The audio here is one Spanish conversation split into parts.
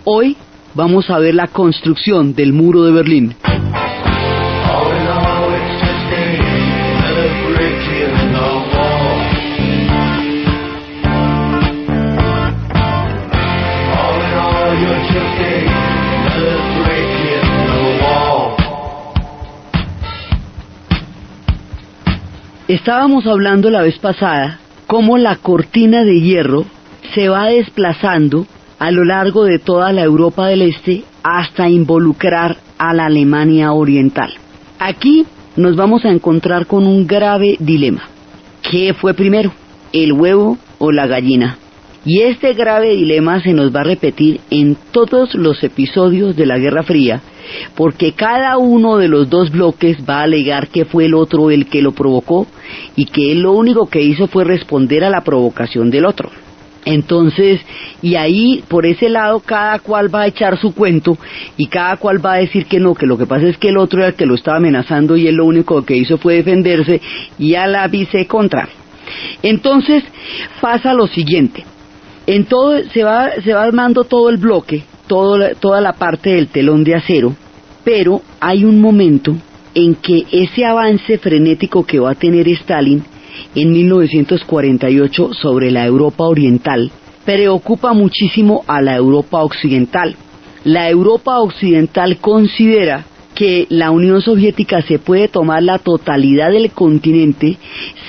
Hoy vamos a ver la construcción del muro de Berlín. Estábamos hablando la vez pasada cómo la cortina de hierro se va desplazando a lo largo de toda la Europa del Este hasta involucrar a la Alemania Oriental. Aquí nos vamos a encontrar con un grave dilema. ¿Qué fue primero, el huevo o la gallina? Y este grave dilema se nos va a repetir en todos los episodios de la Guerra Fría, porque cada uno de los dos bloques va a alegar que fue el otro el que lo provocó y que él lo único que hizo fue responder a la provocación del otro. Entonces, y ahí por ese lado cada cual va a echar su cuento y cada cual va a decir que no, que lo que pasa es que el otro era el que lo estaba amenazando y él lo único que hizo fue defenderse y a la vice contra. Entonces pasa lo siguiente, en todo se va armando todo el bloque, toda la parte del telón de acero, pero hay un momento en que ese avance frenético que va a tener Stalin en 1948 sobre la Europa Oriental preocupa muchísimo a la Europa Occidental. La Europa Occidental considera que la Unión Soviética se puede tomar la totalidad del continente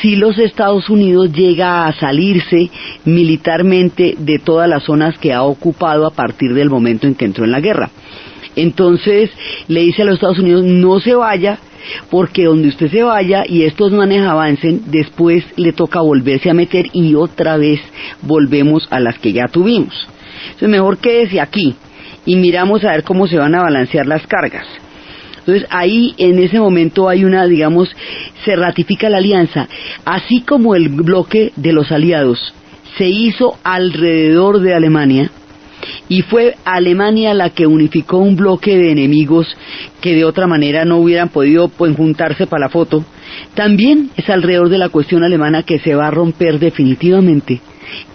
si los Estados Unidos llega a salirse militarmente de todas las zonas que ha ocupado a partir del momento en que entró en la guerra. Entonces le dice a los Estados Unidos: no se vaya, porque donde usted se vaya y estos manes avancen, después le toca volverse a meter y otra vez volvemos a las que ya tuvimos. Entonces mejor quédese aquí y miramos a ver cómo se van a balancear las cargas. Entonces ahí en ese momento hay se ratifica la alianza, así como el bloque de los aliados se hizo alrededor de Alemania, y fue Alemania la que unificó un bloque de enemigos que de otra manera no hubieran podido juntarse para la foto. También es alrededor de la cuestión alemana que se va a romper definitivamente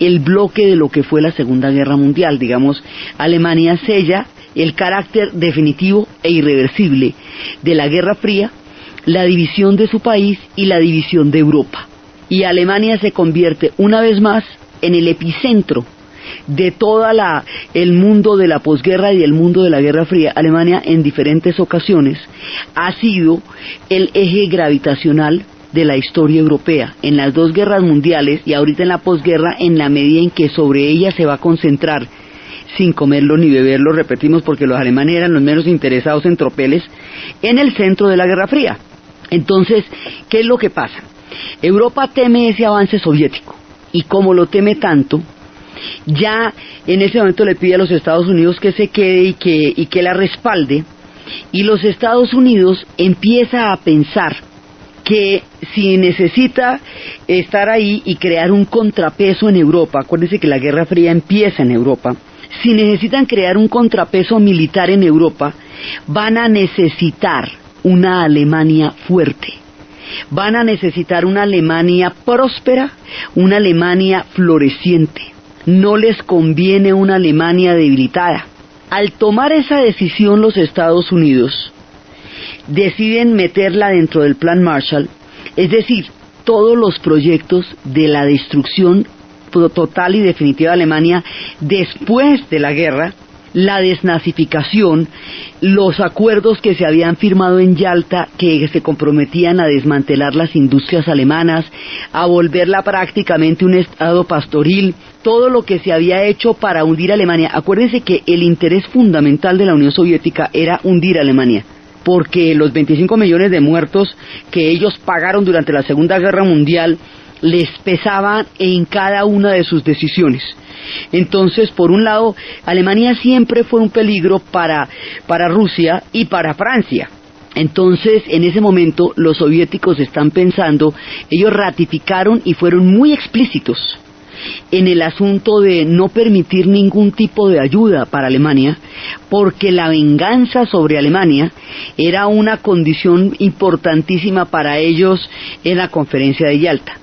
el bloque de lo que fue la Segunda Guerra Mundial. Alemania sella el carácter definitivo e irreversible de la Guerra Fría, la división de su país y la división de Europa. Y Alemania se convierte una vez más en el epicentro de el mundo de la posguerra y el mundo de la Guerra Fría. Alemania en diferentes ocasiones ha sido el eje gravitacional de la historia europea, en las dos guerras mundiales y ahorita en la posguerra, en la medida en que sobre ella se va a concentrar, sin comerlo ni beberlo, repetimos, porque los alemanes eran los menos interesados en tropeles, en el centro de la Guerra Fría. Entonces, ¿qué es lo que pasa? Europa teme ese avance soviético, y como lo teme tanto, ya en ese momento le pide a los Estados Unidos que se quede y que la respalde, y los Estados Unidos empieza a pensar que si necesita estar ahí y crear un contrapeso en Europa, acuérdense que la Guerra Fría empieza en Europa, si necesitan crear un contrapeso militar en Europa, van a necesitar una Alemania fuerte, van a necesitar una Alemania próspera, una Alemania floreciente. No les conviene una Alemania debilitada. Al tomar esa decisión los Estados Unidos deciden meterla dentro del Plan Marshall, es decir, todos los proyectos de la destrucción total y definitiva de Alemania después de la guerra, la desnazificación, los acuerdos que se habían firmado en Yalta que se comprometían a desmantelar las industrias alemanas, a volverla prácticamente un estado pastoril, todo lo que se había hecho para hundir a Alemania. Acuérdense que el interés fundamental de la Unión Soviética era hundir a Alemania, porque los 25 millones de muertos que ellos pagaron durante la Segunda Guerra Mundial les pesaban en cada una de sus decisiones. Entonces, por un lado, Alemania siempre fue un peligro para Rusia y para Francia. Entonces, en ese momento, los soviéticos están pensando, ellos ratificaron y fueron muy explícitos en el asunto de no permitir ningún tipo de ayuda para Alemania, porque la venganza sobre Alemania era una condición importantísima para ellos en la conferencia de Yalta.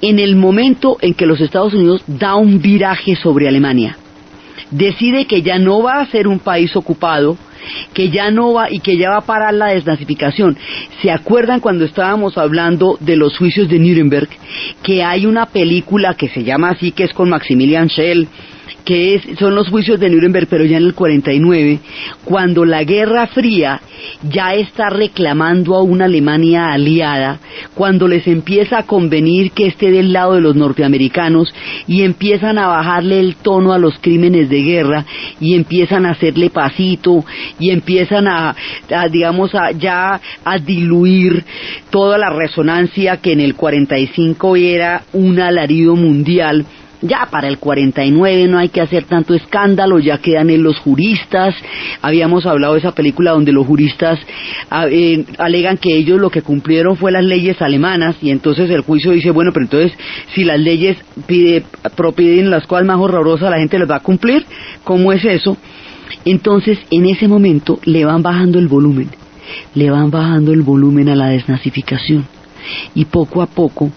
En el momento en que los Estados Unidos da un viraje sobre Alemania, decide que ya no va a ser un país ocupado, que ya no va y que ya va a parar la desnazificación. ¿Se acuerdan cuando estábamos hablando de los juicios de Nuremberg? Que hay una película que se llama así, que es con Maximilian Schell, que son los juicios de Nuremberg, pero ya en el 49, cuando la Guerra Fría ya está reclamando a una Alemania aliada, cuando les empieza a convenir que esté del lado de los norteamericanos y empiezan a bajarle el tono a los crímenes de guerra y empiezan a hacerle pasito y empiezan a diluir toda la resonancia que en el 45 era un alarido mundial. Ya para el 49 no hay que hacer tanto escándalo, ya quedan en los juristas. Habíamos hablado de esa película donde los juristas alegan que ellos lo que cumplieron fue las leyes alemanas, y entonces el juicio dice, bueno, pero entonces si las leyes piden las cosas más horrorosas, ¿la gente las va a cumplir? ¿Cómo es eso? Entonces en ese momento le van bajando el volumen a la desnazificación. Y poco a poco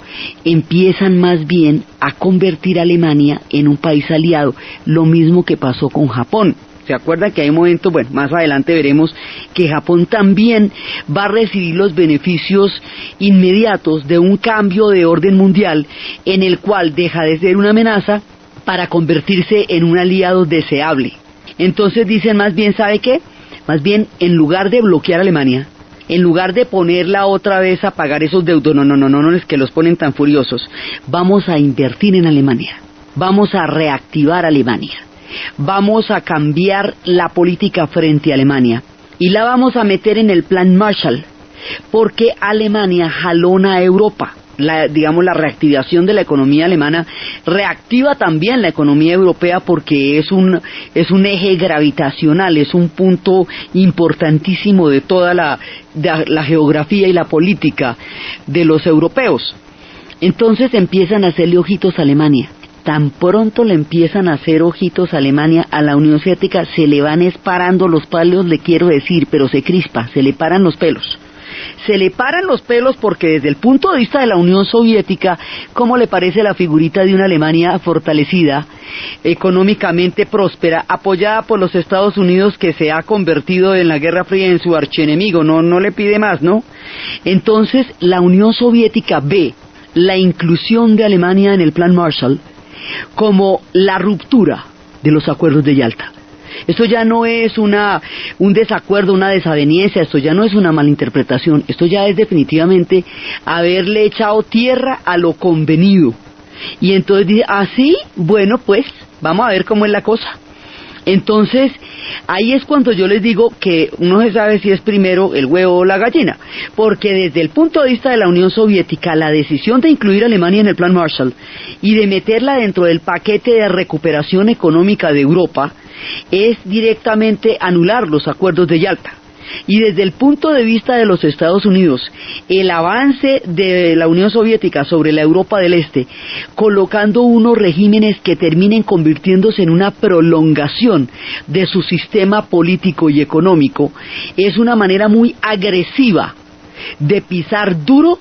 empiezan más bien a convertir a Alemania en un país aliado, lo mismo que pasó con Japón. ¿Se acuerdan que hay momentos, bueno, más adelante veremos que Japón también va a recibir los beneficios inmediatos de un cambio de orden mundial en el cual deja de ser una amenaza para convertirse en un aliado deseable? Entonces dicen más bien, ¿sabe qué? Más bien, en lugar de bloquear a Alemania, en lugar de ponerla otra vez a pagar esos deudos, no, es que los ponen tan furiosos, vamos a invertir en Alemania, vamos a reactivar Alemania, vamos a cambiar la política frente a Alemania y la vamos a meter en el plan Marshall, porque Alemania jalona a Europa. La reactivación de la economía alemana reactiva también la economía europea, porque es un eje gravitacional, es un punto importantísimo de toda la geografía y la política de los europeos. Entonces empiezan a hacerle ojitos a Alemania. Tan pronto le empiezan a hacer ojitos a Alemania, a la Unión Soviética se le van parando los palos, le quiero decir, pero se crispa, se le paran los pelos. Se le paran los pelos porque desde el punto de vista de la Unión Soviética, ¿cómo le parece la figurita de una Alemania fortalecida, económicamente próspera, apoyada por los Estados Unidos, que se ha convertido en la Guerra Fría en su archienemigo? No le pide más, ¿no? Entonces la Unión Soviética ve la inclusión de Alemania en el Plan Marshall como la ruptura de los acuerdos de Yalta. Esto ya no es un desacuerdo, una desaveniencia, esto ya no es una malinterpretación, esto ya es definitivamente haberle echado tierra a lo convenido. Y entonces dice, sí, bueno, pues vamos a ver cómo es la cosa. Entonces, ahí es cuando yo les digo que no se sabe si es primero el huevo o la gallina, porque desde el punto de vista de la Unión Soviética, la decisión de incluir a Alemania en el Plan Marshall y de meterla dentro del paquete de recuperación económica de Europa es directamente anular los acuerdos de Yalta. Y desde el punto de vista de los Estados Unidos, el avance de la Unión Soviética sobre la Europa del Este, colocando unos regímenes que terminen convirtiéndose en una prolongación de su sistema político y económico, es una manera muy agresiva de pisar duro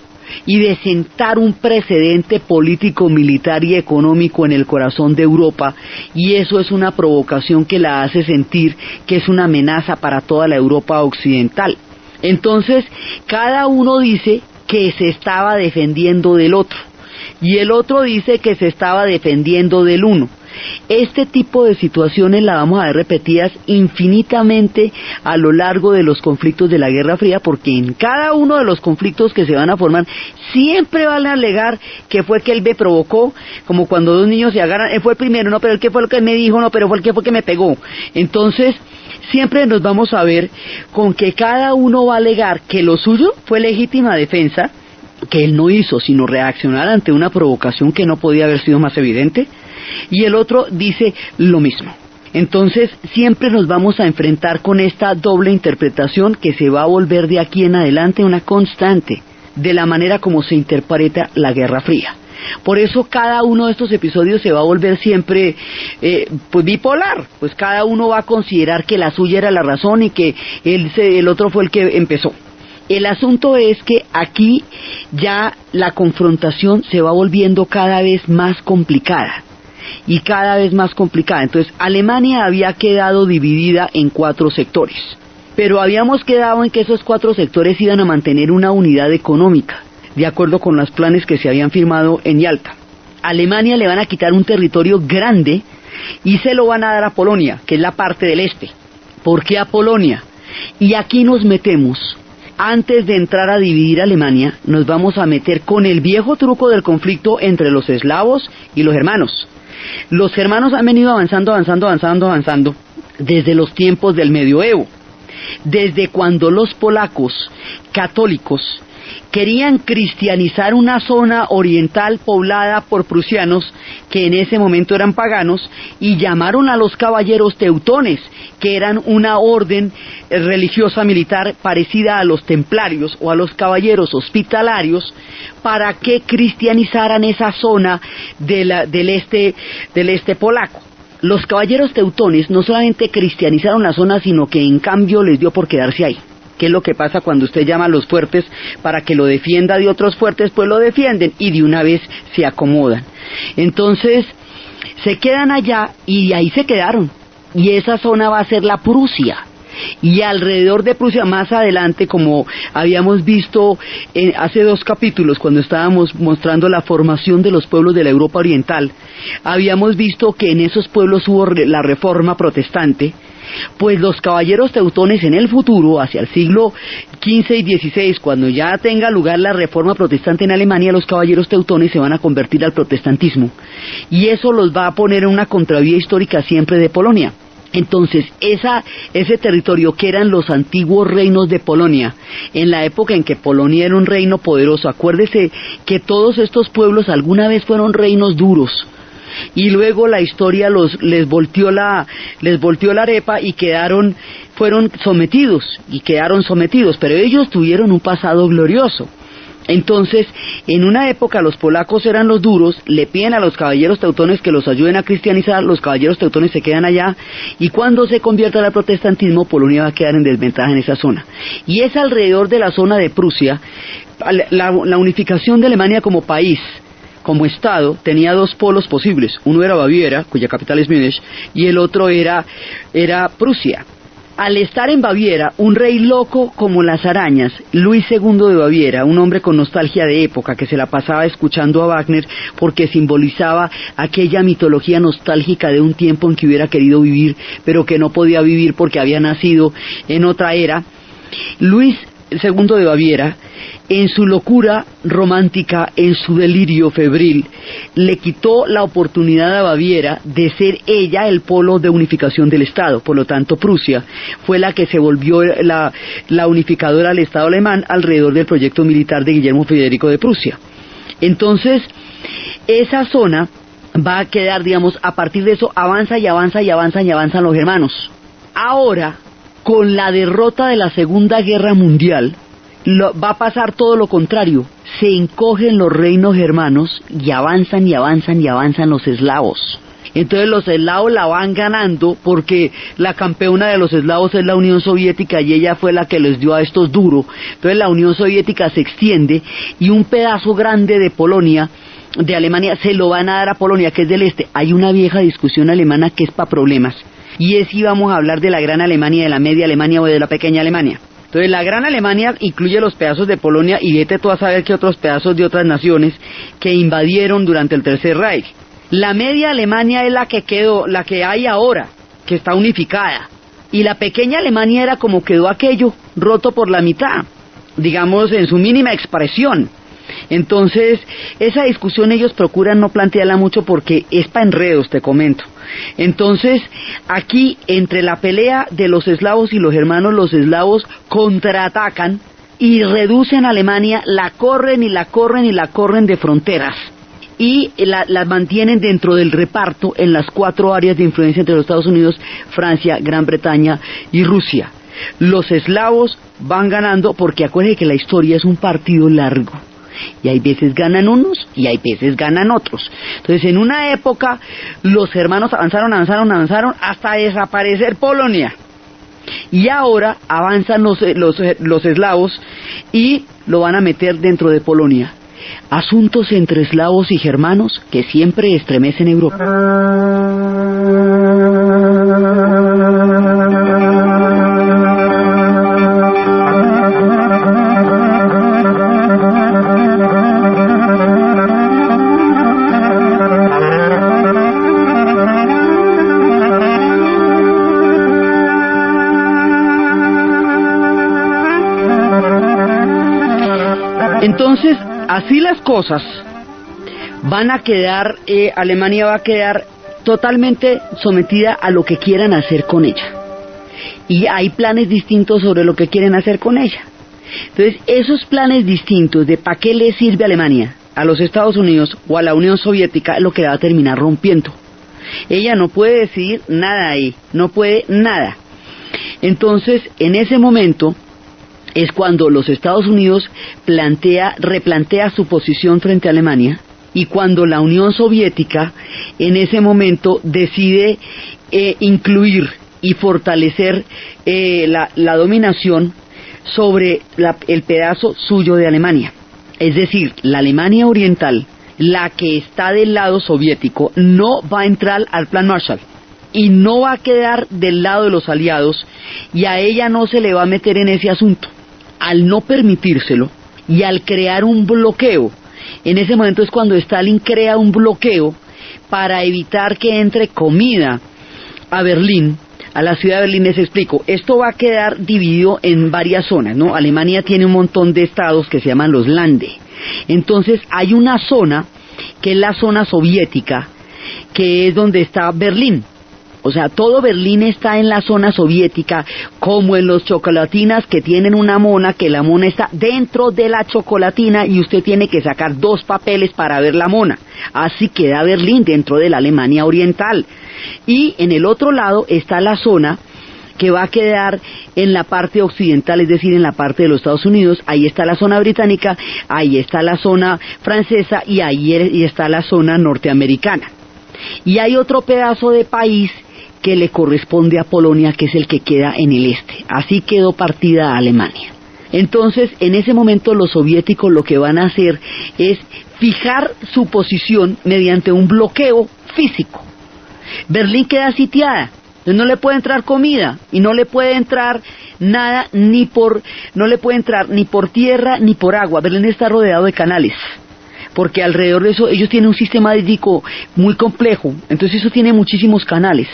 y de sentar un precedente político, militar y económico en el corazón de Europa, y eso es una provocación que la hace sentir que es una amenaza para toda la Europa occidental. Entonces, cada uno dice que se estaba defendiendo del otro, y el otro dice que se estaba defendiendo del uno. Este tipo de situaciones la vamos a ver repetidas infinitamente a lo largo de los conflictos de la Guerra Fría, porque en cada uno de los conflictos que se van a formar siempre van a alegar que fue que él me provocó, como cuando dos niños se agarran, él fue el primero, no, pero él que fue lo que me dijo, no, pero fue el que fue que me pegó. Entonces siempre nos vamos a ver con que cada uno va a alegar que lo suyo fue legítima defensa, que él no hizo sino reaccionar ante una provocación que no podía haber sido más evidente, y el otro dice lo mismo. Entonces siempre nos vamos a enfrentar con esta doble interpretación que se va a volver de aquí en adelante una constante de la manera como se interpreta la Guerra Fría. Por eso cada uno de estos episodios se va a volver siempre pues bipolar, pues cada uno va a considerar que la suya era la razón y que el otro fue el que empezó. El asunto es que aquí ya la confrontación se va volviendo cada vez más complicada. y cada vez más complicada. Entonces, Alemania había quedado dividida en 4 sectores, pero habíamos quedado en que esos 4 sectores iban a mantener una unidad económica, de acuerdo con los planes que se habían firmado en Yalta. A Alemania le van a quitar un territorio grande y se lo van a dar a Polonia, que es la parte del este. ¿Por qué a Polonia? Y aquí nos metemos. Antes de entrar a dividir Alemania, nos vamos a meter con el viejo truco del conflicto entre los eslavos y los germanos. Los germanos han venido avanzando desde los tiempos del medioevo, desde cuando los polacos católicos querían cristianizar una zona oriental poblada por prusianos que en ese momento eran paganos, y llamaron a los caballeros teutones, que eran una orden religiosa militar parecida a los templarios o a los caballeros hospitalarios, para que cristianizaran esa zona del este polaco. Los caballeros teutones no solamente cristianizaron la zona, sino que en cambio les dio por quedarse ahí. ¿Qué es lo que pasa cuando usted llama a los fuertes para que lo defienda de otros fuertes? Pues lo defienden y de una vez se acomodan. Entonces se quedan allá y ahí se quedaron. Y esa zona va a ser la Prusia. Y alrededor de Prusia, más adelante, como habíamos visto hace 2 capítulos, cuando estábamos mostrando la formación de los pueblos de la Europa Oriental, habíamos visto que en esos pueblos hubo la reforma protestante. Pues los caballeros teutones en el futuro, hacia el siglo XV y XVI, cuando ya tenga lugar la reforma protestante en Alemania, los caballeros teutones se van a convertir al protestantismo, y eso los va a poner en una contravía histórica siempre de Polonia. Entonces, ese territorio que eran los antiguos reinos de Polonia, en la época en que Polonia era un reino poderoso, acuérdese que todos estos pueblos alguna vez fueron reinos duros, y luego la historia les volteó la arepa y fueron sometidos, pero ellos tuvieron un pasado glorioso. Entonces, en una época los polacos eran los duros, le piden a los caballeros teutones que los ayuden a cristianizar, los caballeros teutones se quedan allá, y cuando se convierta al protestantismo, Polonia va a quedar en desventaja en esa zona. Y es alrededor de la zona de Prusia, la unificación de Alemania como país, como Estado, tenía 2 polos posibles. Uno era Baviera, cuya capital es Múnich, y el otro era Prusia. Al estar en Baviera, un rey loco como las arañas, Luis II de Baviera, un hombre con nostalgia de época, que se la pasaba escuchando a Wagner porque simbolizaba aquella mitología nostálgica de un tiempo en que hubiera querido vivir, pero que no podía vivir porque había nacido en otra era. Luis II de Baviera, en su locura romántica, en su delirio febril, le quitó la oportunidad a Baviera de ser ella el polo de unificación del Estado. Por lo tanto, Prusia fue la que se volvió la unificadora del Estado alemán alrededor del proyecto militar de Guillermo Federico de Prusia. Entonces, esa zona va a quedar, digamos, a partir de eso avanzan los germanos. Ahora, con la derrota de la Segunda Guerra Mundial, va a pasar todo lo contrario. Se encogen los reinos germanos y avanzan los eslavos. Entonces los eslavos la van ganando porque la campeona de los eslavos es la Unión Soviética y ella fue la que les dio a estos duro. Entonces la Unión Soviética se extiende y un pedazo grande de Polonia, de Alemania, se lo van a dar a Polonia, que es del este. Hay una vieja discusión alemana que es para problemas, y es si vamos a hablar de la Gran Alemania, de la Media Alemania o de la Pequeña Alemania. Entonces la Gran Alemania incluye los pedazos de Polonia y vete tú a saber qué otros pedazos de otras naciones que invadieron durante el Tercer Reich. La Media Alemania es la que quedó, la que hay ahora, que está unificada. Y la Pequeña Alemania era como quedó aquello, roto por la mitad, digamos en su mínima expresión. Entonces, esa discusión ellos procuran no plantearla mucho porque es para enredos, te comento. Entonces, aquí, entre la pelea de los eslavos y los germanos, los eslavos contraatacan y reducen a Alemania, la corren de fronteras, y la mantienen dentro del reparto en las 4 áreas de influencia entre los Estados Unidos, Francia, Gran Bretaña y Rusia. Los eslavos van ganando porque acuérdense que la historia es un partido largo. Y hay veces ganan unos y hay veces ganan otros. Entonces, en una época, los germanos avanzaron hasta desaparecer Polonia. Y ahora avanzan los eslavos y lo van a meter dentro de Polonia. asuntos entre eslavos y germanos que siempre estremecen Europa. Entonces, así las cosas van a quedar, Alemania va a quedar totalmente sometida a lo que quieran hacer con ella. Y hay planes distintos sobre lo que quieren hacer con ella. Entonces, esos planes distintos de para qué le sirve a Alemania, a los Estados Unidos o a la Unión Soviética, es lo que la va a terminar rompiendo. Ella no puede decidir nada ahí, no puede nada. Entonces, en ese momento es cuando los Estados Unidos replantea su posición frente a Alemania, y cuando la Unión Soviética en ese momento decide incluir y fortalecer la dominación sobre el pedazo suyo de Alemania. Es decir, la Alemania Oriental, la que está del lado soviético, no va a entrar al Plan Marshall y no va a quedar del lado de los aliados, y a ella no se le va a meter en ese asunto. Al no permitírselo y al crear un bloqueo, en ese momento es cuando Stalin crea un bloqueo para evitar que entre comida a Berlín, a la ciudad de Berlín. Les explico, esto va a quedar dividido en varias zonas, ¿no? Alemania tiene un montón de estados que se llaman los Lande. Entonces hay una zona que es la zona soviética, que es donde está Berlín. O sea, todo Berlín está en la zona soviética, como en los chocolatinas que tienen una mona, que la mona está dentro de la chocolatina y usted tiene que sacar 2 papeles para ver la mona. Así queda Berlín dentro de la Alemania Oriental. Y en el otro lado está la zona que va a quedar en la parte occidental, es decir, en la parte de los Estados Unidos. Ahí está la zona británica, ahí está la zona francesa y ahí está la zona norteamericana. Y hay otro pedazo de país que le corresponde a Polonia, que es el que queda en el este. Así quedó partida Alemania. Entonces, en ese momento los soviéticos lo que van a hacer es fijar su posición mediante un bloqueo físico. Berlín queda sitiada, entonces no le puede entrar comida y no le puede entrar nada, no le puede entrar ni por tierra ni por agua. Berlín está rodeado de canales, porque alrededor de eso ellos tienen un sistema hídrico muy complejo, entonces eso tiene muchísimos canales.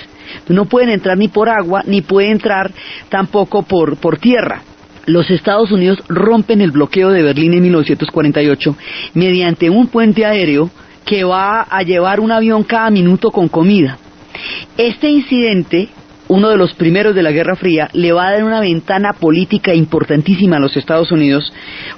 No pueden entrar ni por agua, ni pueden entrar tampoco por tierra. Los Estados Unidos rompen el bloqueo de Berlín en 1948 mediante un puente aéreo que va a llevar un avión cada minuto con comida. Este incidente, uno de los primeros de la Guerra Fría, le va a dar una ventana política importantísima a los Estados Unidos,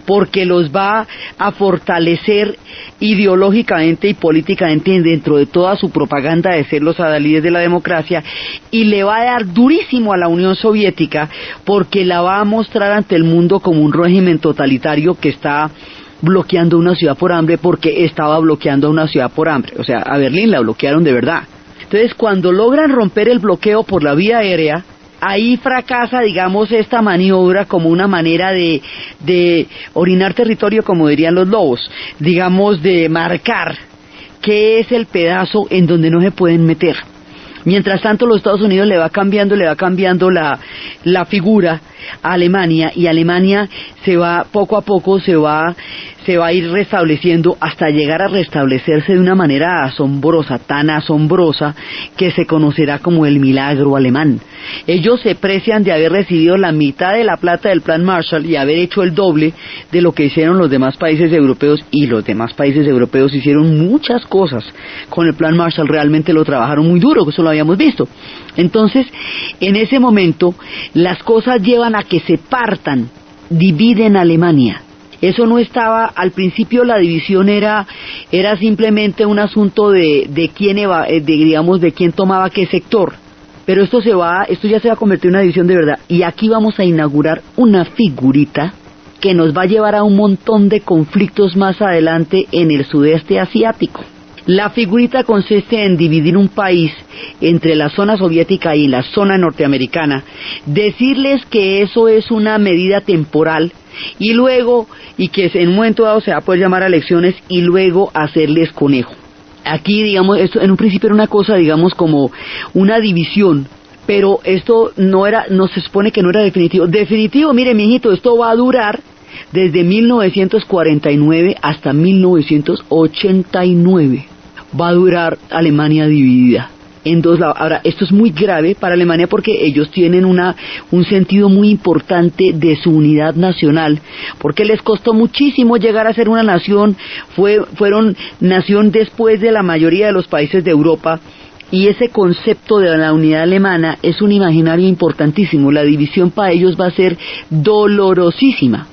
porque los va a fortalecer ideológicamente y políticamente dentro de toda su propaganda de ser los adalides de la democracia, y le va a dar durísimo a la Unión Soviética, porque la va a mostrar ante el mundo como un régimen totalitario que está bloqueando una ciudad por hambre, porque estaba bloqueando una ciudad por hambre. O sea, a Berlín la bloquearon de verdad. Entonces, cuando logran romper el bloqueo por la vía aérea, ahí fracasa, digamos, esta maniobra como una manera de orinar territorio, como dirían los lobos, digamos, de marcar qué es el pedazo en donde no se pueden meter. Mientras tanto, los Estados Unidos le va cambiando la figura a Alemania, y Alemania poco a poco se va a ir restableciendo hasta llegar a restablecerse de una manera asombrosa, tan asombrosa que se conocerá como el milagro alemán. Ellos se precian de haber recibido la mitad de la plata del Plan Marshall y haber hecho el doble de lo que hicieron los demás países europeos, y los demás países europeos hicieron muchas cosas con el Plan Marshall, realmente lo trabajaron muy duro, que eso lo habíamos visto. Entonces, en ese momento, las cosas llevan a que se partan, dividen Alemania. Eso no estaba, al principio la división era simplemente un asunto de quién tomaba qué sector. Pero esto ya se va a convertir en una división de verdad. Y aquí vamos a inaugurar una figurita que nos va a llevar a un montón de conflictos más adelante en el sudeste asiático. La figurita consiste en dividir un país entre la zona soviética y la zona norteamericana, decirles que eso es una medida temporal y luego, y que en un momento dado se va a poder llamar a elecciones y luego hacerles conejo. Aquí, digamos, esto en un principio era una cosa, digamos, como una división, pero esto no se supone que no era definitivo. Definitivo, mire, mijito, esto va a durar desde 1949 hasta 1989. Va a durar Alemania dividida en dos lados. Ahora, esto es muy grave para Alemania porque ellos tienen un sentido muy importante de su unidad nacional, porque les costó muchísimo llegar a ser una nación, fueron nación después de la mayoría de los países de Europa, y ese concepto de la unidad alemana es un imaginario importantísimo. La división para ellos va a ser dolorosísima.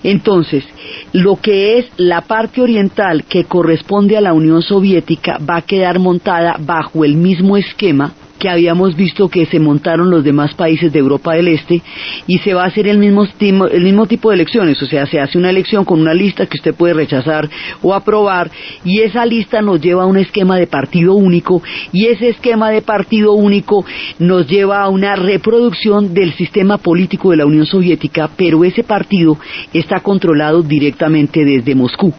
Entonces, lo que es la parte oriental que corresponde a la Unión Soviética va a quedar montada bajo el mismo esquema que habíamos visto que se montaron los demás países de Europa del Este, y se va a hacer el mismo tipo de elecciones. O sea, se hace una elección con una lista que usted puede rechazar o aprobar, y esa lista nos lleva a un esquema de partido único, y ese esquema de partido único nos lleva a una reproducción del sistema político de la Unión Soviética, pero ese partido está controlado directamente desde Moscú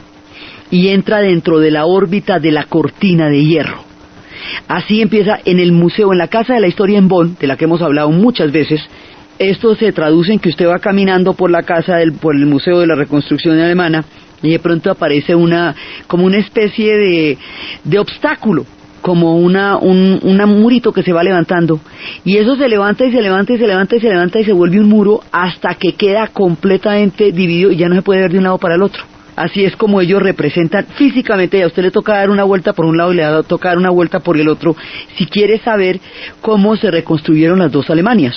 y entra dentro de la órbita de la cortina de hierro. Así empieza en el museo, en la Casa de la Historia en Bonn, de la que hemos hablado muchas veces. Esto se traduce en que usted va caminando por la casa por el Museo de la Reconstrucción Alemana, y de pronto aparece como una especie de obstáculo, como un murito que se va levantando, y eso se levanta y se levanta y se levanta y se levanta y se vuelve un muro hasta que queda completamente dividido y ya no se puede ver de un lado para el otro. Así es como ellos representan físicamente. A usted le toca dar una vuelta por un lado y le toca dar una vuelta por el otro, si quiere saber cómo se reconstruyeron las dos Alemanias.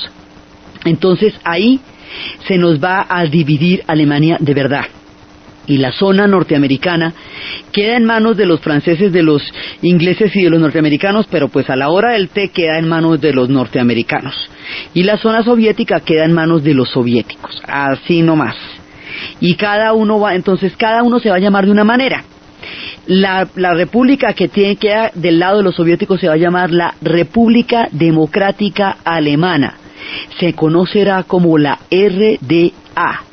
Entonces ahí se nos va a dividir Alemania de verdad, y la zona norteamericana queda en manos de los franceses, de los ingleses y de los norteamericanos, pero pues a la hora del té queda en manos de los norteamericanos, y la zona soviética queda en manos de los soviéticos, así nomás. Y cada uno se va a llamar de una manera. La república que queda del lado de los soviéticos se va a llamar la República Democrática Alemana. Se conocerá como la RDA.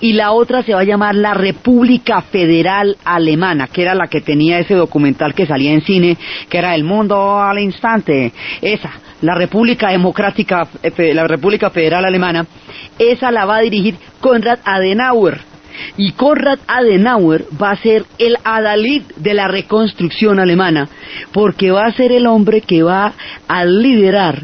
Y la otra se va a llamar la República Federal Alemana, que era la que tenía ese documental que salía en cine, que era El Mundo al Instante. Esa, la República Democrática, la República Federal Alemana, esa la va a dirigir Konrad Adenauer. Y Konrad Adenauer va a ser el adalid de la reconstrucción alemana, porque va a ser el hombre que va a liderar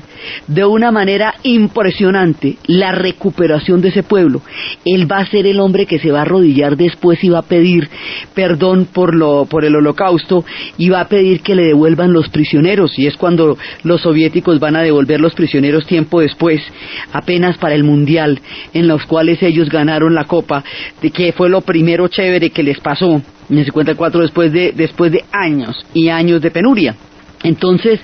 de una manera impresionante la recuperación de ese pueblo. Él va a ser el hombre que se va a arrodillar después y va a pedir perdón por el Holocausto, y va a pedir que le devuelvan los prisioneros, y es cuando los soviéticos van a devolver los prisioneros tiempo después, apenas para el Mundial, en los cuales ellos ganaron la Copa, de que fue lo primero chévere que les pasó en el 54, después de años y años de penuria. Entonces,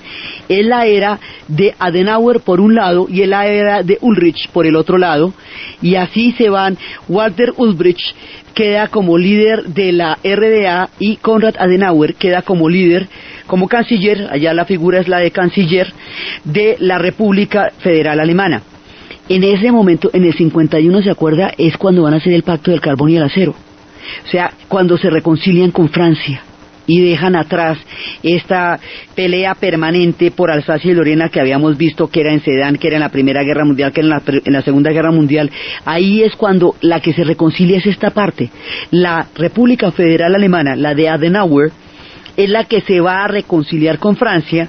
es la era de Adenauer por un lado y es la era de Ulrich por el otro lado, y así se van. Walter Ulbricht queda como líder de la RDA y Konrad Adenauer queda como líder, como canciller, allá la figura es la de canciller, de la República Federal Alemana. En ese momento, en el 51, ¿se acuerda? Es cuando van a hacer el pacto del carbón y el acero. O sea, cuando se reconcilian con Francia y dejan atrás esta pelea permanente por Alsacia y Lorena que habíamos visto, que era en Sedan, que era en la Primera Guerra Mundial, que era en la Segunda Guerra Mundial. Ahí es cuando la que se reconcilia es esta parte. La República Federal Alemana, la de Adenauer, es la que se va a reconciliar con Francia.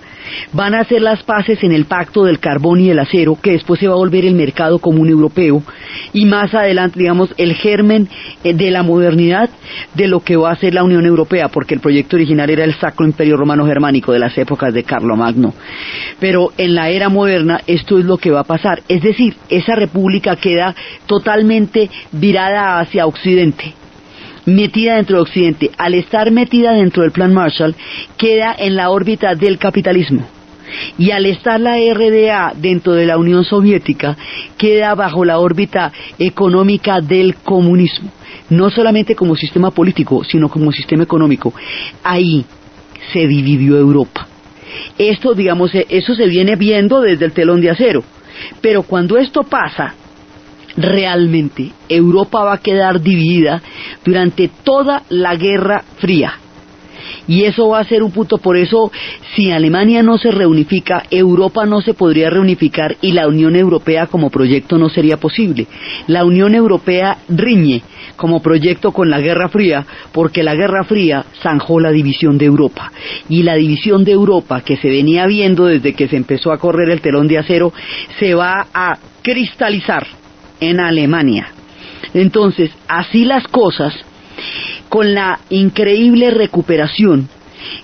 Van a hacer las paces en el pacto del carbón y el acero, que después se va a volver el mercado común europeo, y más adelante, digamos, el germen de la modernidad de lo que va a ser la Unión Europea, porque el proyecto original era el Sacro Imperio Romano Germánico de las épocas de Carlomagno. Pero en la era moderna esto es lo que va a pasar, es decir, esa república queda totalmente virada hacia Occidente, metida dentro de Occidente. Al estar metida dentro del Plan Marshall, queda en la órbita del capitalismo, y al estar la RDA dentro de la Unión Soviética, queda bajo la órbita económica del comunismo, no solamente como sistema político, sino como sistema económico. Ahí se dividió Europa. Esto, digamos, eso se viene viendo desde el telón de acero, pero cuando esto pasa, realmente Europa va a quedar dividida durante toda la Guerra Fría. Y eso va a ser un punto, por eso si Alemania no se reunifica, Europa no se podría reunificar y la Unión Europea como proyecto no sería posible. La Unión Europea riñe como proyecto con la Guerra Fría, porque la Guerra Fría zanjó la división de Europa. Y la división de Europa que se venía viendo desde que se empezó a correr el telón de acero, se va a cristalizar en Alemania. Entonces, así las cosas, con la increíble recuperación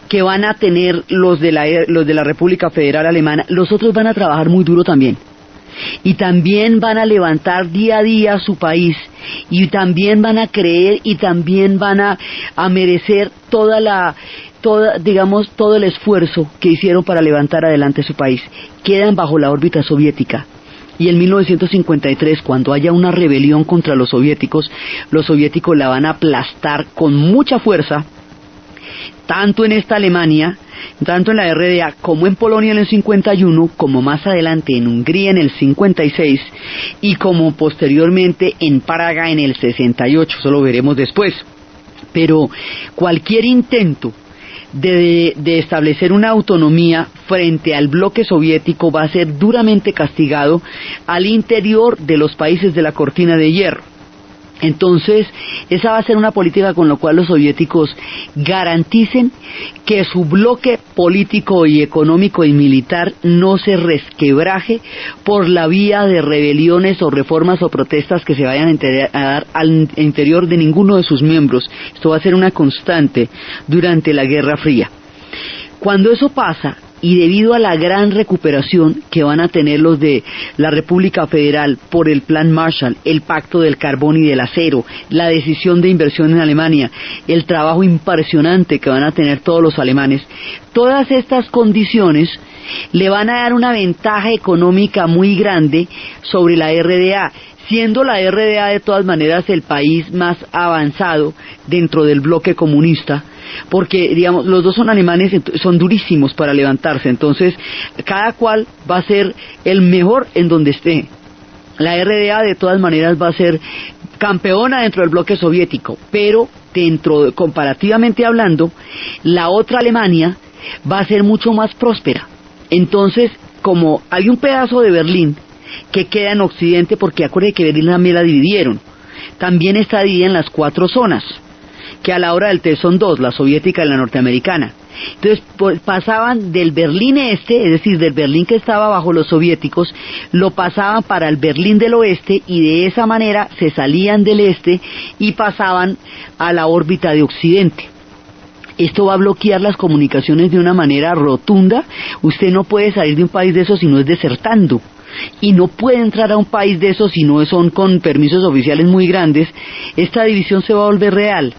que van a tener los de la República Federal Alemana, los otros van a trabajar muy duro también. Y también van a levantar día a día su país, y también van a creer, y también van a merecer todo el esfuerzo que hicieron para levantar adelante su país. Quedan bajo la órbita soviética. Y en 1953, cuando haya una rebelión contra los soviéticos la van a aplastar con mucha fuerza, tanto en esta Alemania, tanto en la RDA, como en Polonia en el 51, como más adelante en Hungría en el 56, y como posteriormente en Praga en el 68, eso lo veremos después. Pero cualquier intento de establecer una autonomía frente al bloque soviético va a ser duramente castigado al interior de los países de la cortina de hierro. Entonces, esa va a ser una política con la cual los soviéticos garanticen que su bloque político y económico y militar no se resquebraje por la vía de rebeliones o reformas o protestas que se vayan a dar al interior de ninguno de sus miembros. Esto va a ser una constante durante la Guerra Fría. Cuando eso pasa, y debido a la gran recuperación que van a tener los de la República Federal por el Plan Marshall, el Pacto del Carbón y del Acero, la decisión de inversión en Alemania, el trabajo impresionante que van a tener todos los alemanes, todas estas condiciones le van a dar una ventaja económica muy grande sobre la RDA, siendo la RDA de todas maneras el país más avanzado dentro del bloque comunista, porque digamos los dos son alemanes, son durísimos para levantarse, entonces cada cual va a ser el mejor en donde esté. La RDA de todas maneras va a ser campeona dentro del bloque soviético, pero comparativamente hablando, la otra Alemania va a ser mucho más próspera. Entonces, como hay un pedazo de Berlín que queda en Occidente, porque acuérdense que Berlín también la dividieron, también está dividida en las 4 zonas, que a la hora del té son 2, la soviética y la norteamericana. Entonces pasaban del Berlín este, es decir, del Berlín que estaba bajo los soviéticos, lo pasaban para el Berlín del oeste, y de esa manera se salían del este y pasaban a la órbita de Occidente. Esto va a bloquear las comunicaciones de una manera rotunda. Usted no puede salir de un país de esos si no es desertando, y no puede entrar a un país de esos si no son con permisos oficiales muy grandes. Esta división se va a volver real.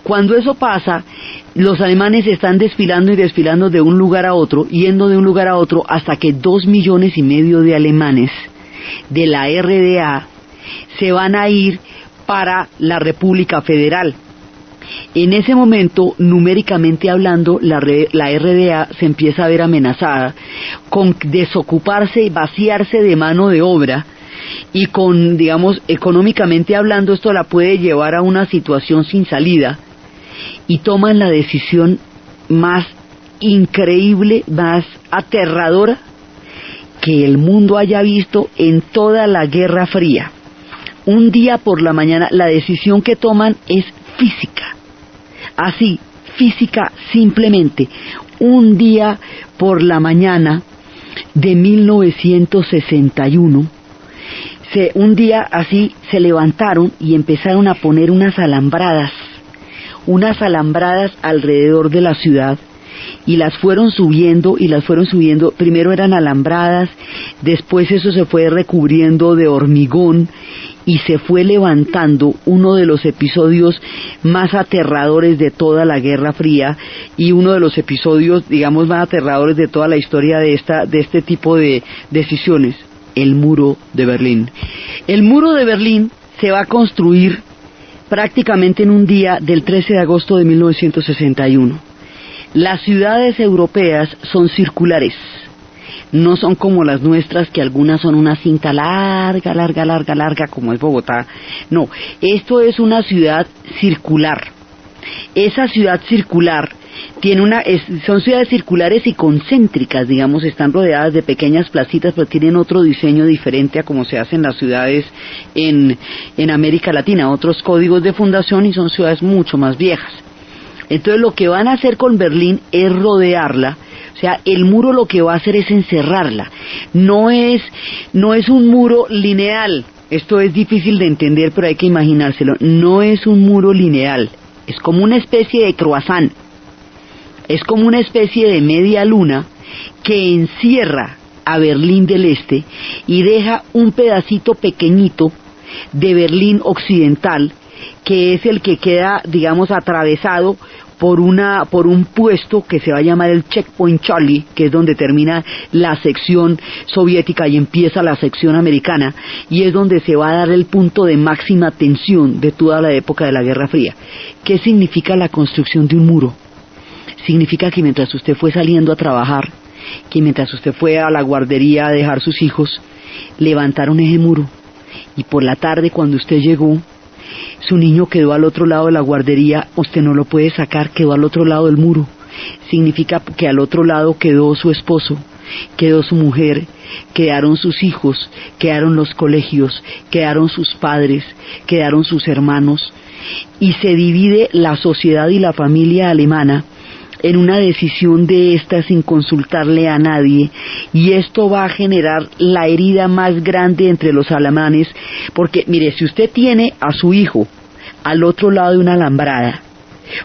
Cuando eso pasa, los alemanes están desfilando y desfilando de un lugar a otro, yendo de un lugar a otro, hasta que 2,5 millones de alemanes de la RDA se van a ir para la República Federal. En ese momento, numéricamente hablando, la RDA se empieza a ver amenazada con desocuparse y vaciarse de mano de obra, y con, digamos, económicamente hablando, esto la puede llevar a una situación sin salida, y toman la decisión más increíble, más aterradora que el mundo haya visto en toda la Guerra Fría. Un día por la mañana, la decisión que toman es física, así, física simplemente. Un día por la mañana de 1961, un día así se levantaron y empezaron a poner unas alambradas alrededor de la ciudad, y las fueron subiendo, primero eran alambradas, después eso se fue recubriendo de hormigón, y se fue levantando uno de los episodios más aterradores de toda la Guerra Fría, y uno de los episodios, digamos, más aterradores de toda la historia de este tipo de decisiones: el muro de Berlín. El muro de Berlín se va a construir prácticamente en un día del 13 de agosto de 1961. Las ciudades europeas son circulares. No son como las nuestras, que algunas son una cinta larga, larga, larga, larga, como es Bogotá. No, esto es una ciudad circular. Esa ciudad circular son ciudades circulares y concéntricas, digamos, están rodeadas de pequeñas placitas, pero tienen otro diseño diferente a como se hacen las ciudades en América Latina, otros códigos de fundación, y son ciudades mucho más viejas. Entonces lo que van a hacer con Berlín es rodearla. O sea, el muro lo que va a hacer es encerrarla. No es un muro lineal. Esto es difícil de entender, pero hay que imaginárselo. No es un muro lineal. Es como una especie de croissant. Es como una especie de media luna que encierra a Berlín del Este y deja un pedacito pequeñito de Berlín Occidental, que es el que queda, digamos, atravesado por un puesto que se va a llamar el Checkpoint Charlie, que es donde termina la sección soviética y empieza la sección americana, y es donde se va a dar el punto de máxima tensión de toda la época de la Guerra Fría. ¿Qué significa la construcción de un muro? Significa que mientras usted fue saliendo a trabajar, que mientras usted fue a la guardería a dejar sus hijos, levantaron ese muro, y por la tarde cuando usted llegó, su niño quedó al otro lado de la guardería, usted no lo puede sacar, quedó al otro lado del muro. Significa que al otro lado quedó su esposo, quedó su mujer, quedaron sus hijos, quedaron los colegios, quedaron sus padres, quedaron sus hermanos, y se divide la sociedad y la familia alemana en una decisión de esta sin consultarle a nadie, y esto va a generar la herida más grande entre los alemanes, porque mire, si usted tiene a su hijo al otro lado de una alambrada,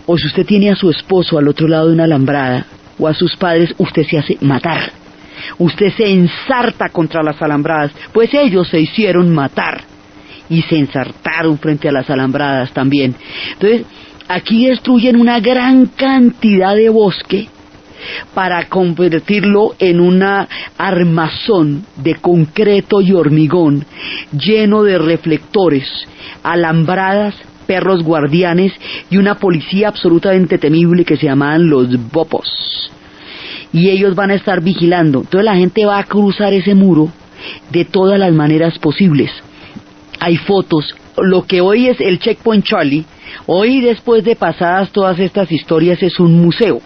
o si usted tiene a su esposo al otro lado de una alambrada, o a sus padres, usted se hace matar, usted se ensarta contra las alambradas, pues ellos se hicieron matar, y se ensartaron frente a las alambradas también. Entonces, aquí destruyen una gran cantidad de bosque para convertirlo en una armazón de concreto y hormigón lleno de reflectores, alambradas, perros guardianes y una policía absolutamente temible que se llamaban los Bopos. Y ellos van a estar vigilando. Entonces la gente va a cruzar ese muro de todas las maneras posibles. Hay fotos. Lo que hoy es el Checkpoint Charlie, hoy, después de pasadas todas estas historias, es un museo.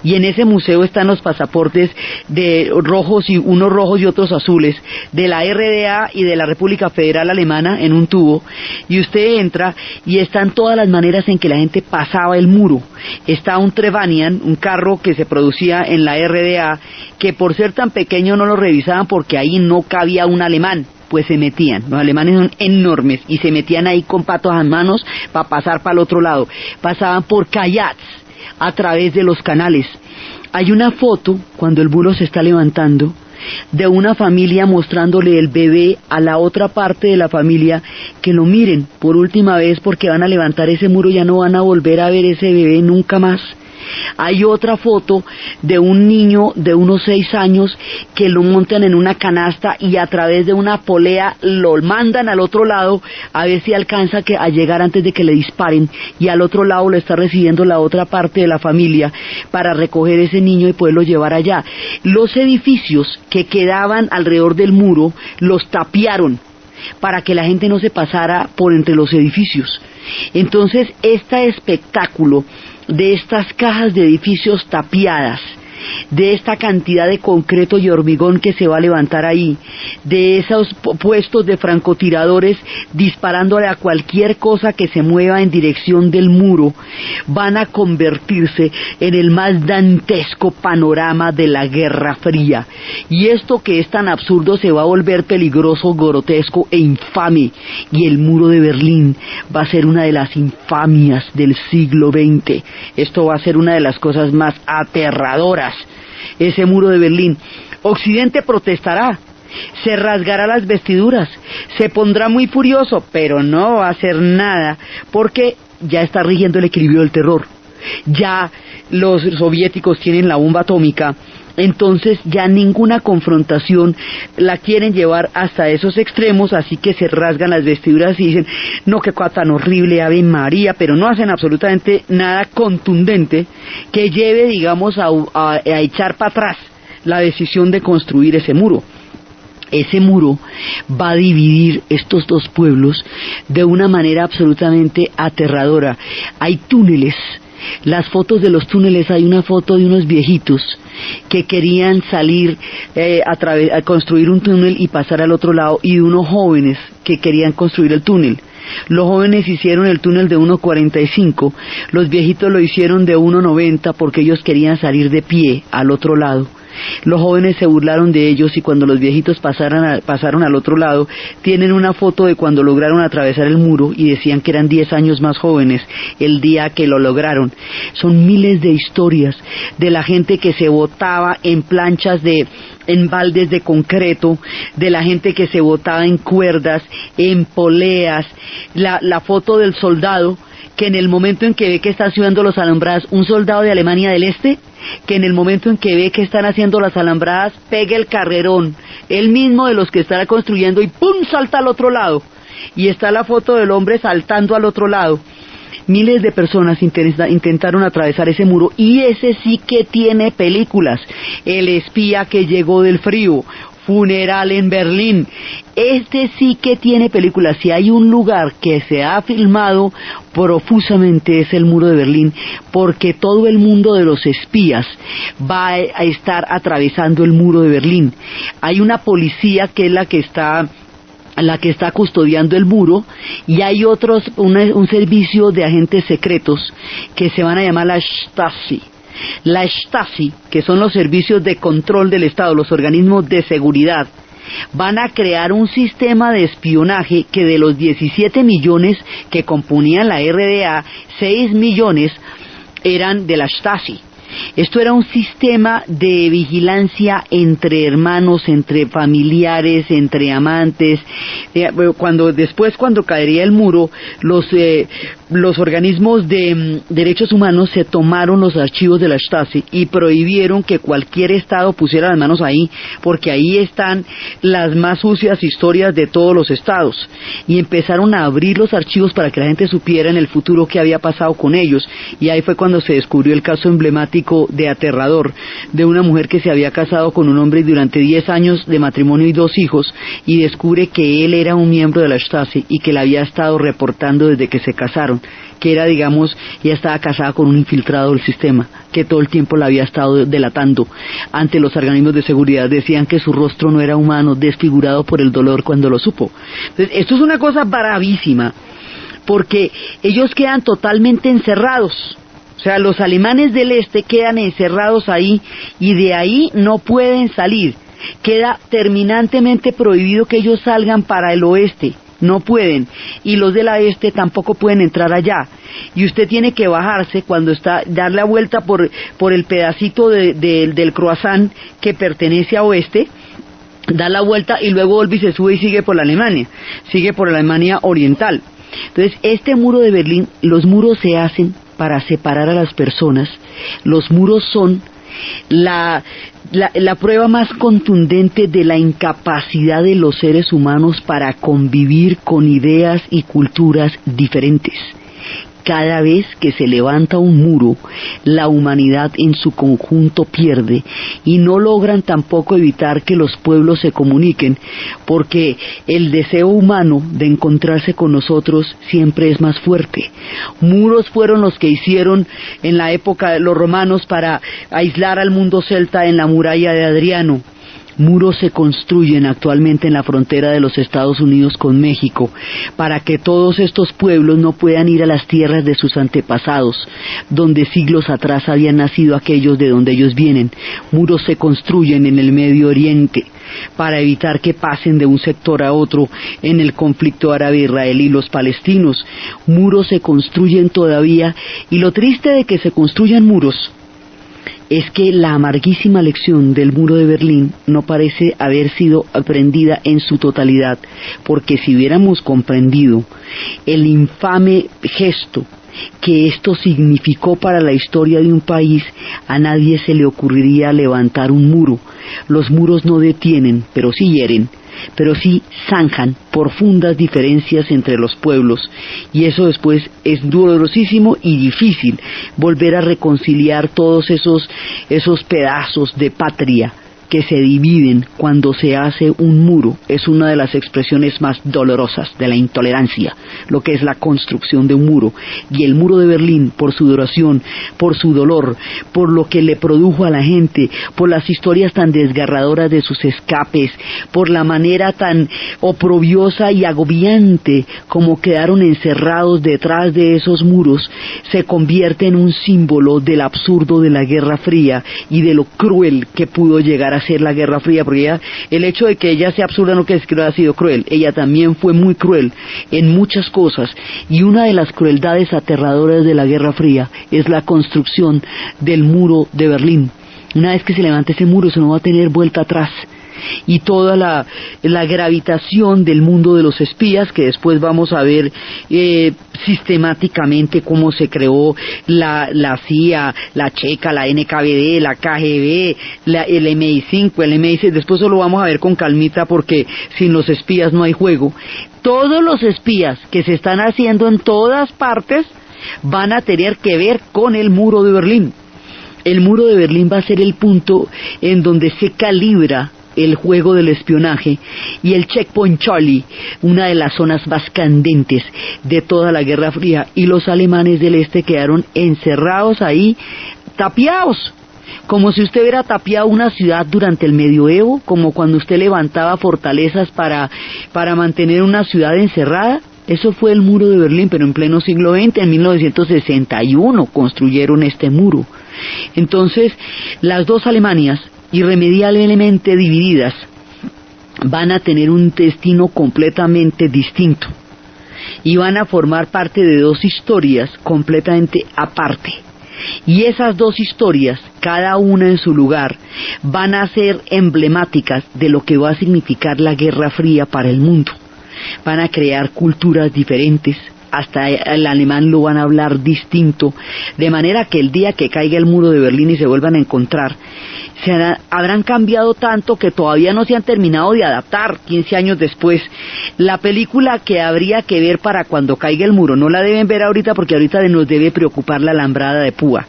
Y en ese museo están los pasaportes de rojos, y unos rojos y otros azules, de la RDA y de la República Federal Alemana en un tubo, y usted entra y están todas las maneras en que la gente pasaba el muro. Está un Trevanian, un carro que se producía en la RDA, que por ser tan pequeño no lo revisaban porque ahí no cabía un alemán. Pues se metían, los alemanes son enormes, y se metían ahí con patos a manos para pasar para el otro lado. Pasaban por kayaks a través de los canales. Hay una foto, cuando el muro se está levantando, de una familia mostrándole el bebé a la otra parte de la familia, que lo miren por última vez porque van a levantar ese muro, ya no van a volver a ver ese bebé nunca más. Hay otra foto de un niño de unos 6 años que lo montan en una canasta y a través de una polea lo mandan al otro lado a ver si alcanza a llegar antes de que le disparen, y al otro lado lo está recibiendo la otra parte de la familia para recoger ese niño y poderlo llevar allá. Los edificios que quedaban alrededor del muro los tapiaron para que la gente no se pasara por entre los edificios. Entonces, este espectáculo de estas cajas de edificios tapiadas, de esta cantidad de concreto y hormigón que se va a levantar ahí, de esos puestos de francotiradores disparándole a cualquier cosa que se mueva en dirección del muro, van a convertirse en el más dantesco panorama de la Guerra Fría. Y esto que es tan absurdo se va a volver peligroso, grotesco e infame, y el muro de Berlín va a ser una de las infamias del siglo XX. Esto va a ser una de las cosas más aterradoras, ese muro de Berlín. Occidente protestará, se rasgará las vestiduras, se pondrá muy furioso, pero no va a hacer nada, porque ya está rigiendo el equilibrio del terror. Ya los soviéticos tienen la bomba atómica, entonces ya ninguna confrontación la quieren llevar hasta esos extremos, así que se rasgan las vestiduras y dicen, no, qué cosa tan horrible, Ave María, pero no hacen absolutamente nada contundente que lleve, digamos, a echar para atrás la decisión de construir ese muro. Ese muro va a dividir estos dos pueblos de una manera absolutamente aterradora. Hay túneles. Las fotos de los túneles, hay una foto de unos viejitos que querían salir a construir un túnel y pasar al otro lado, y unos jóvenes que querían construir el túnel. Los jóvenes hicieron el túnel de 1,45, los viejitos lo hicieron de 1,90 porque ellos querían salir de pie al otro lado. Los jóvenes se burlaron de ellos, y cuando los viejitos pasaron al otro lado, tienen una foto de cuando lograron atravesar el muro y decían que eran 10 años más jóvenes el día que lo lograron. Son miles de historias de la gente que se botaba en planchas en baldes de concreto, de la gente que se botaba en cuerdas, en poleas, la foto del soldado que en el momento en que ve que están subiendo los alambradas, un soldado de Alemania del Este, que en el momento en que ve que están haciendo las alambradas, pega el carrerón, él mismo de los que está construyendo, y ¡pum!, salta al otro lado. Y está la foto del hombre saltando al otro lado. Miles de personas intentaron atravesar ese muro, y ese sí que tiene películas. El espía que llegó del frío, Funeral en Berlín. Este sí que tiene películas. Si hay un lugar que se ha filmado profusamente es el muro de Berlín, porque todo el mundo de los espías va a estar atravesando el muro de Berlín. Hay una policía que es la que está custodiando el muro, y hay un servicio de agentes secretos que se van a llamar la Stasi. La Stasi, que son los servicios de control del Estado, los organismos de seguridad, van a crear un sistema de espionaje que de los 17 millones que componían la RDA, 6 millones eran de la Stasi. Esto era un sistema de vigilancia entre hermanos, entre familiares, entre amantes. Cuando caería el muro, los organismos de derechos humanos se tomaron los archivos de la Stasi y prohibieron que cualquier Estado pusiera las manos ahí, porque ahí están las más sucias historias de todos los Estados, y empezaron a abrir los archivos para que la gente supiera en el futuro qué había pasado con ellos. Y ahí fue cuando se descubrió el caso emblemático de aterrador de una mujer que se había casado con un hombre durante 10 años de matrimonio y 2 hijos, y descubre que él era un miembro de la Stasi y que la había estado reportando desde que se casaron, que era, digamos, ya estaba casada con un infiltrado del sistema, que todo el tiempo la había estado delatando ante los organismos de seguridad. Decían que su rostro no era humano, desfigurado por el dolor cuando lo supo. Entonces, esto es una cosa bravísima, porque ellos quedan totalmente encerrados. O sea, los alemanes del este quedan encerrados ahí, y de ahí no pueden salir. Queda terminantemente prohibido que ellos salgan para el oeste. No pueden, y los de la este tampoco pueden entrar allá, y usted tiene que bajarse dar la vuelta por el pedacito del croissant que pertenece a oeste, da la vuelta y luego vuelve y se sube y sigue por la Alemania oriental. Entonces, este muro de Berlín, los muros se hacen para separar a las personas. Los muros son la prueba más contundente de la incapacidad de los seres humanos para convivir con ideas y culturas diferentes. Cada vez que se levanta un muro, la humanidad en su conjunto pierde, y no logran tampoco evitar que los pueblos se comuniquen, porque el deseo humano de encontrarse con nosotros siempre es más fuerte. Muros fueron los que hicieron en la época de los romanos para aislar al mundo celta en la muralla de Adriano. Muros se construyen actualmente en la frontera de los Estados Unidos con México para que todos estos pueblos no puedan ir a las tierras de sus antepasados, donde siglos atrás habían nacido aquellos de donde ellos vienen. Muros se construyen en el Medio Oriente para evitar que pasen de un sector a otro en el conflicto árabe-israelí y los palestinos. Muros se construyen todavía, y lo triste de que se construyan muros es que la amarguísima lección del muro de Berlín no parece haber sido aprendida en su totalidad, porque si hubiéramos comprendido el infame gesto que esto significó para la historia de un país, a nadie se le ocurriría levantar un muro. Los muros no detienen, pero sí hieren, pero sí zanjan profundas diferencias entre los pueblos, y eso después es dolorosísimo y difícil volver a reconciliar todos esos pedazos de patria que se dividen cuando se hace un muro. Es una de las expresiones más dolorosas de la intolerancia, lo que es la construcción de un muro. Y el muro de Berlín, por su duración, por su dolor, por lo que le produjo a la gente, por las historias tan desgarradoras de sus escapes, por la manera tan oprobiosa y agobiante como quedaron encerrados detrás de esos muros, se convierte en un símbolo del absurdo de la Guerra Fría y de lo cruel que pudo llegar a ser la Guerra Fría, porque el hecho de que ella sea absurda no quiere decir que no haya sido cruel. Ella también fue muy cruel en muchas cosas, y una de las crueldades aterradoras de la Guerra Fría es la construcción del muro de Berlín. Una vez que se levante ese muro, eso no va a tener vuelta atrás. Y toda la gravitación del mundo de los espías, que después vamos a ver sistemáticamente cómo se creó la CIA, la checa, la NKVD, la KGB, el MI5, el MI6, después eso lo vamos a ver con calmita, porque sin los espías no hay juego. Todos los espías que se están haciendo en todas partes van a tener que ver con el muro de Berlín. El muro de Berlín va a ser el punto en donde se calibra el juego del espionaje, y el Checkpoint Charlie, una de las zonas más candentes de toda la Guerra Fría, y los alemanes del este quedaron encerrados ahí, tapiados, como si usted hubiera tapiado una ciudad durante el medioevo, como cuando usted levantaba fortalezas para mantener una ciudad encerrada. Eso fue el muro de Berlín, pero en pleno siglo XX, en 1961 construyeron este muro. Entonces, las dos Alemanias, irremediablemente divididas, van a tener un destino completamente distinto, y van a formar parte de dos historias completamente aparte. Y esas dos historias, cada una en su lugar, van a ser emblemáticas de lo que va a significar la Guerra Fría para el mundo. Van a crear culturas diferentes, hasta el alemán lo van a hablar distinto, de manera que el día que caiga el muro de Berlín y se vuelvan a encontrar, habrán cambiado tanto que todavía no se han terminado de adaptar 15 años después. La película que habría que ver para cuando caiga el muro, no la deben ver ahorita, porque ahorita nos debe preocupar la alambrada de púa.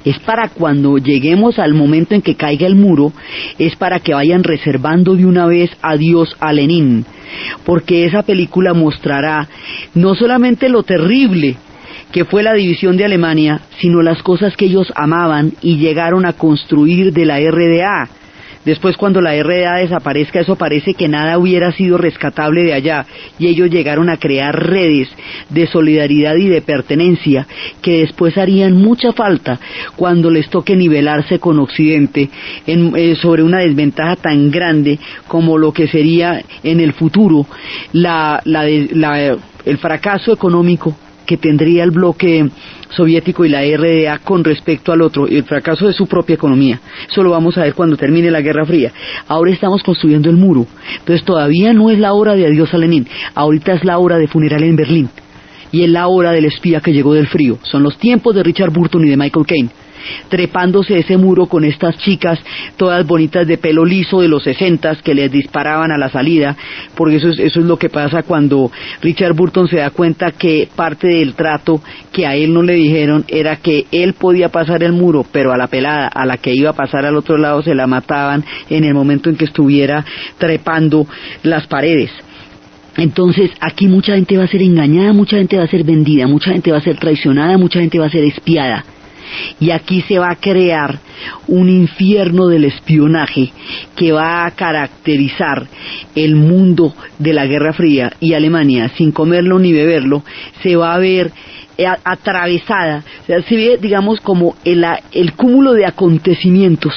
Es para cuando lleguemos al momento en que caiga el muro, es para que vayan reservando de una vez adiós a Lenin, porque esa película mostrará no solamente lo terrible que fue la división de Alemania, sino las cosas que ellos amaban y llegaron a construir de la RDA. Después, cuando la RDA desaparezca, eso parece que nada hubiera sido rescatable de allá, y ellos llegaron a crear redes de solidaridad y de pertenencia que después harían mucha falta cuando les toque nivelarse con Occidente sobre una desventaja tan grande como lo que sería en el futuro el fracaso económico que tendría el bloque soviético y la RDA con respecto al otro, y el fracaso de su propia economía. Eso lo vamos a ver cuando termine la Guerra Fría. Ahora estamos construyendo el muro, entonces todavía no es la hora de adiós a Lenin, ahorita es la hora de funeral en Berlín, y es la hora del espía que llegó del frío. Son los tiempos de Richard Burton y de Michael Caine, trepándose ese muro con estas chicas todas bonitas de pelo liso de los 60s que les disparaban a la salida, porque eso es lo que pasa cuando Richard Burton se da cuenta que parte del trato que a él no le dijeron era que él podía pasar el muro, pero a la pelada, a la que iba a pasar al otro lado, se la mataban en el momento en que estuviera trepando las paredes. Entonces aquí mucha gente va a ser engañada, mucha gente va a ser vendida, mucha gente va a ser traicionada, mucha gente va a ser espiada. Y aquí se va a crear un infierno del espionaje que va a caracterizar el mundo de la Guerra Fría, y Alemania, sin comerlo ni beberlo, se va a ver atravesada, o sea, se ve, digamos, como el cúmulo de acontecimientos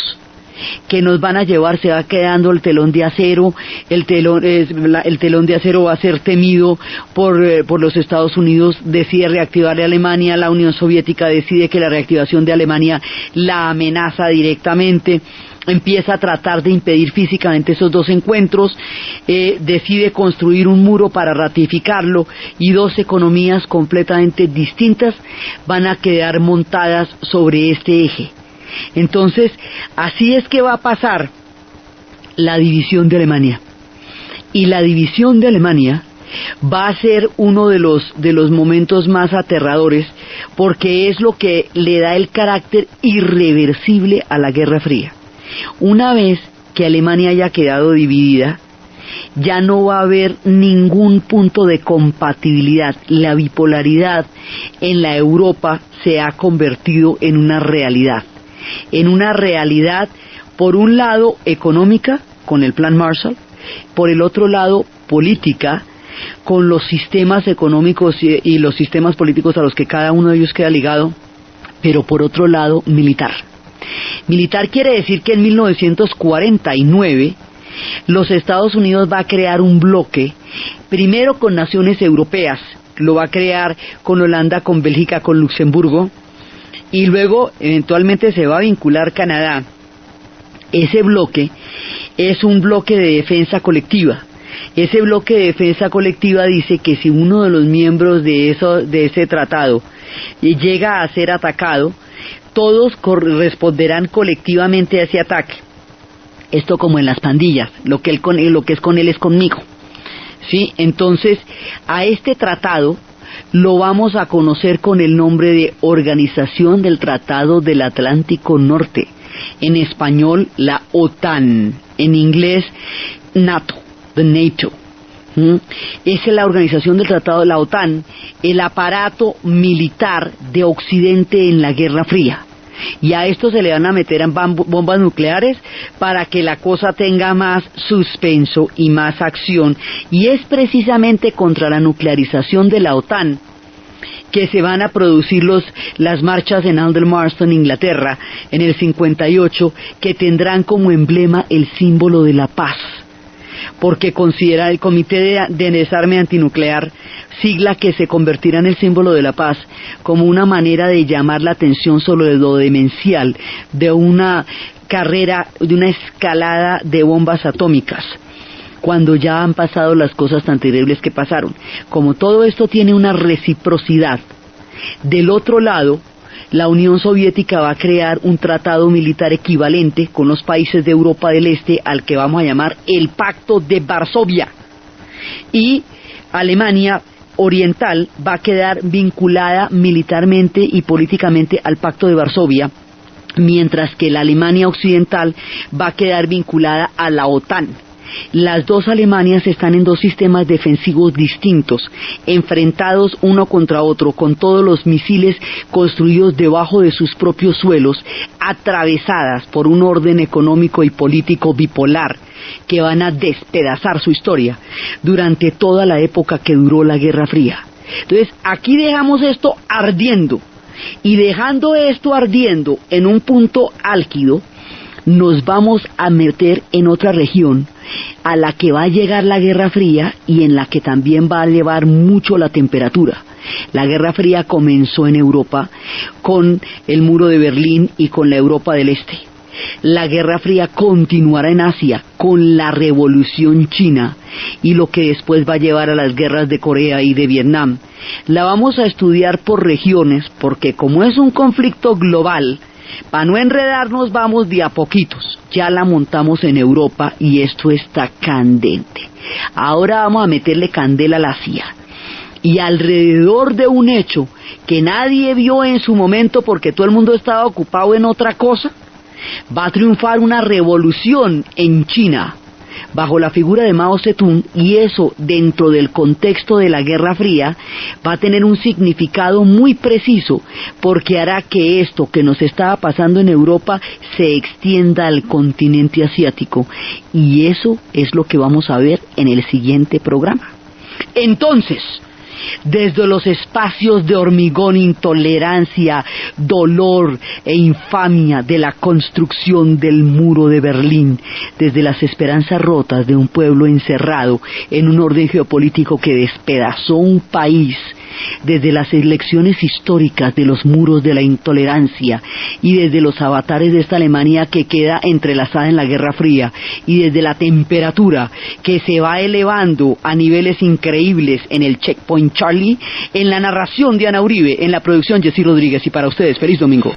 que nos van a llevar. Se va quedando el telón de acero. El telón de acero va a ser temido por los Estados Unidos. Decide reactivar a Alemania, la Unión Soviética decide que la reactivación de Alemania la amenaza directamente. empieza a tratar de impedir físicamente esos dos encuentros, decide construir un muro para ratificarlo, y dos economías completamente distintas van a quedar montadas sobre este eje. Entonces, así es que va a pasar la división de Alemania. Y la división de Alemania va a ser uno de los momentos más aterradores, porque es lo que le da el carácter irreversible a la Guerra Fría. Una vez que Alemania haya quedado dividida, ya no va a haber ningún punto de compatibilidad. La bipolaridad en la Europa se ha convertido en una realidad. Por un lado económica, con el Plan Marshall, por el otro lado política, con los sistemas económicos y los sistemas políticos a los que cada uno de ellos queda ligado, pero por otro lado militar. Militar quiere decir que en 1949 los Estados Unidos va a crear un bloque, primero con naciones europeas, lo va a crear con Holanda, con Bélgica, con Luxemburgo, y luego eventualmente se va a vincular Canadá. Ese bloque es un bloque de defensa colectiva. Ese bloque de defensa colectiva dice que si uno de los miembros de ese tratado llega a ser atacado, todos responderán colectivamente a ese ataque. Esto como en las pandillas, lo que es con él es conmigo. ¿Sí? Entonces, a este tratado lo vamos a conocer con el nombre de Organización del Tratado del Atlántico Norte. En español, la OTAN. En inglés, NATO, the NATO. Es la organización del Tratado de la OTAN, el aparato militar de Occidente en la Guerra Fría. Y a esto se le van a meter bombas nucleares para que la cosa tenga más suspenso y más acción. Y es precisamente contra la nuclearización de la OTAN que se van a producir las marchas en Aldermaston, Inglaterra, en el 58, que tendrán como emblema el símbolo de la paz, porque considera el Comité de Desarme Antinuclear, sigla que se convertirá en el símbolo de la paz, como una manera de llamar la atención sobre lo demencial de una carrera, de una escalada de bombas atómicas, cuando ya han pasado las cosas tan terribles que pasaron. Como todo esto tiene una reciprocidad, del otro lado, la Unión Soviética va a crear un tratado militar equivalente con los países de Europa del Este, al que vamos a llamar el Pacto de Varsovia. Y Alemania Oriental va a quedar vinculada militarmente y políticamente al Pacto de Varsovia, mientras que la Alemania Occidental va a quedar vinculada a la OTAN. Las dos Alemanias están en dos sistemas defensivos distintos, enfrentados uno contra otro, con todos los misiles construidos debajo de sus propios suelos, atravesadas por un orden económico y político bipolar, que van a despedazar su historia durante toda la época que duró la Guerra Fría. Entonces, aquí dejamos esto ardiendo, y dejando esto ardiendo en un punto álgido, nos vamos a meter en otra región a la que va a llegar la Guerra Fría y en la que también va a elevar mucho la temperatura. La Guerra Fría comenzó en Europa con el muro de Berlín y con la Europa del Este. La Guerra Fría continuará en Asia con la Revolución China y lo que después va a llevar a las guerras de Corea y de Vietnam. La vamos a estudiar por regiones, porque como es un conflicto global, para no enredarnos vamos de a poquitos. Ya la montamos en Europa y esto está candente. Ahora vamos a meterle candela a la CIA. Y alrededor de un hecho que nadie vio en su momento porque todo el mundo estaba ocupado en otra cosa, va a triunfar una revolución en China bajo la figura de Mao Zedong, y eso, dentro del contexto de la Guerra Fría, va a tener un significado muy preciso, porque hará que esto que nos estaba pasando en Europa se extienda al continente asiático, y eso es lo que vamos a ver en el siguiente programa. Entonces, desde los espacios de hormigón, intolerancia, dolor e infamia de la construcción del muro de Berlín, desde las esperanzas rotas de un pueblo encerrado en un orden geopolítico que despedazó un país desde las elecciones históricas de los muros de la intolerancia y desde los avatares de esta Alemania que queda entrelazada en la Guerra Fría y desde la temperatura que se va elevando a niveles increíbles en el Checkpoint Charlie, en la narración de Ana Uribe, en la producción Jessy Rodríguez, y para ustedes, feliz domingo.